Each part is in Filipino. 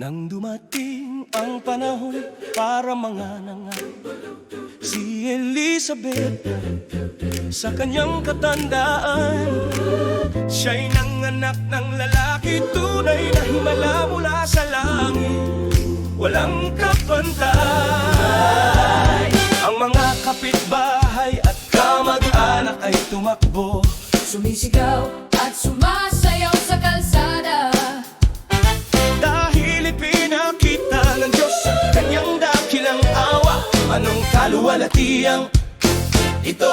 Nang dumating ang panahon para manganak si Elizabeth sa kanyang katandaan, siya'y nanganak ng lalaki, tunay na himala mula sa langit, walang kapantay. Ang mga kapitbahay at kamag-anak ay tumakbo, sumisigaw at sumasayaw sa kalsada, dahil ipinakita ng Diyos ang kanyang dakilang awa. Anong kaluwalhatiang ito?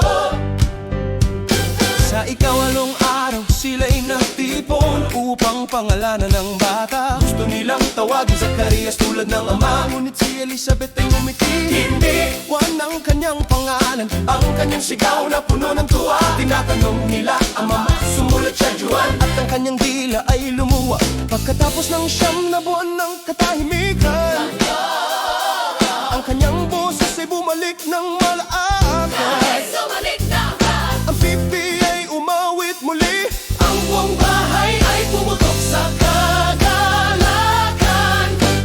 Sa ikawalong araw sila'y natipon upang pangalanan ng bata. Gusto nilang tawagin Zacarias tulad ng ama, ngunit si Elizabeth ay ngumiti. Hindi Juan ang kanyang pangalan, ang kanyang sigaw na puno ng tuwa. Tinatanong nila ang mama, sumulat siya Juan, at ang kanyang dila ay lumuwa. Pagkatapos ng 9 na buwan ng katahimikan, ang kanyang boses ay bumalik ng malaaga. sumalik na ba? Ang pipi ay umawit muli, ang buong bahay ay pumutok sa kagalakan.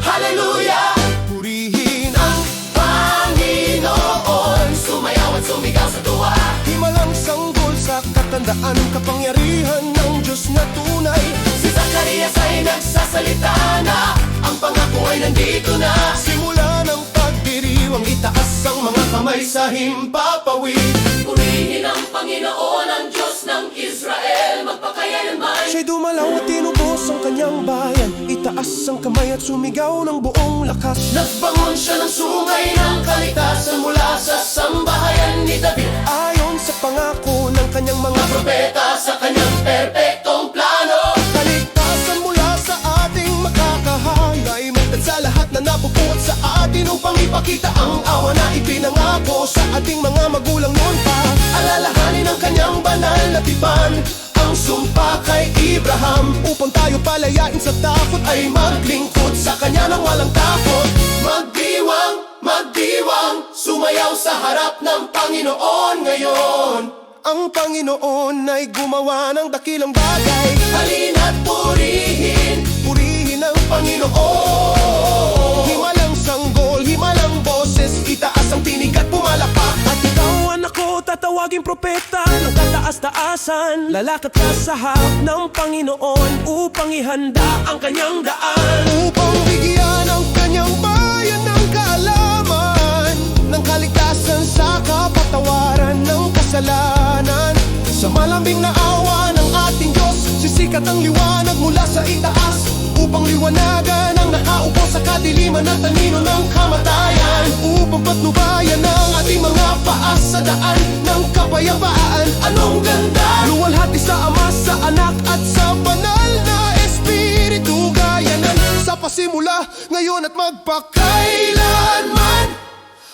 Hallelujah! Purihin ang Panginoon, sumayaw at sumigaw sa tuwa. Himalang sanggol sa katandaan, kapangyarihan ng Diyos na tunay. Si Zacarias ay nagsasalita na, ang pangako ay nandito na. Simula ng pagdiriwang, itaas ang mga kamay sa himpapawid. Purihin ang Panginoon, ang Diyos ng Israel, magpakailanman. Siya'y dumalaw at tinubos ang kanyang bayan, itaas ang kamay at sumigaw ng buong lakas. Nagbangon siya ng sungay ng kaligtasan mula sa sambahayan ni David. Ayon sa pangako ng kanyang mga propeta, sa kanyang perpektong plano, kaligtasan mula sa ating makakahanay, magdad sa lahat na nabubuhat sa atin, upang ipakita ang awa na ipinangako sa ating mga magulang noon pa. Alalahanin ang kanyang banal na tipan, ang sumpa kay Abraham, upang tayo palayain sa takot, ay maglingkod sa kanya ng walang takot. Magdiwang, magdiwang, sumayaw sa harap ng Panginoon ngayon. Ang Panginoon ay gumawa ng dakilang bagay. Halina't purihin, purihin ang Panginoon. Himalang sanggol, himalang boses, itaas ang tinig at pumalakpak. At ikaw anak ko, tatawaging propeta ng kataas-taasan. Lalakad ka sa harap ng Panginoon upang ihanda ang kanyang daan, upang bigyan ang kanyang bayan ng kaalaman, ng kaligtasan sa kapatawaran ng kasalanan. Sa malambing na awa ng ating Diyos, sisikat ang liwanag mula sa itaas, upang liwanagan ang nakaupo sa kadiliman at anino ng kamatayan, upang patnubayan ang ating mga paa sa daan ng kapayapaan. Anong ganda! Luwalhati sa Ama, sa Anak at sa banal na Espiritu, gaya ng sa pasimula, ngayon at magpakailanman.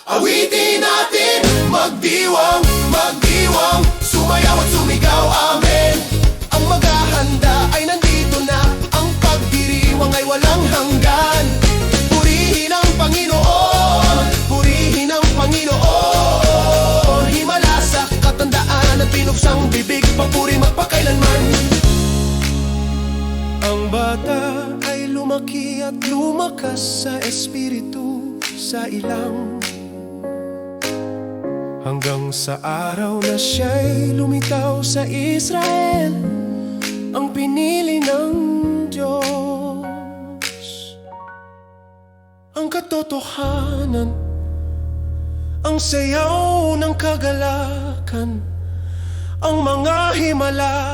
Awitin natin, magdiwang, magdiwang, sumayaw at sumigaw, amen. Ang maghahanda ay nandito na, ang pagdiriwang ay walang hanggan. Purihin ang Panginoon, purihin ang Panginoon. Himala sa katandaan at pinuksang bibig, papuri magpakailanman. Ang bata ay lumaki at lumakas sa espiritu, sa ilang, hanggang sa araw na siya'y lumitaw sa Israel, ang pinili ng Diyos. Ang katotohanan, ang sayaw ng kagalakan, ang mga himala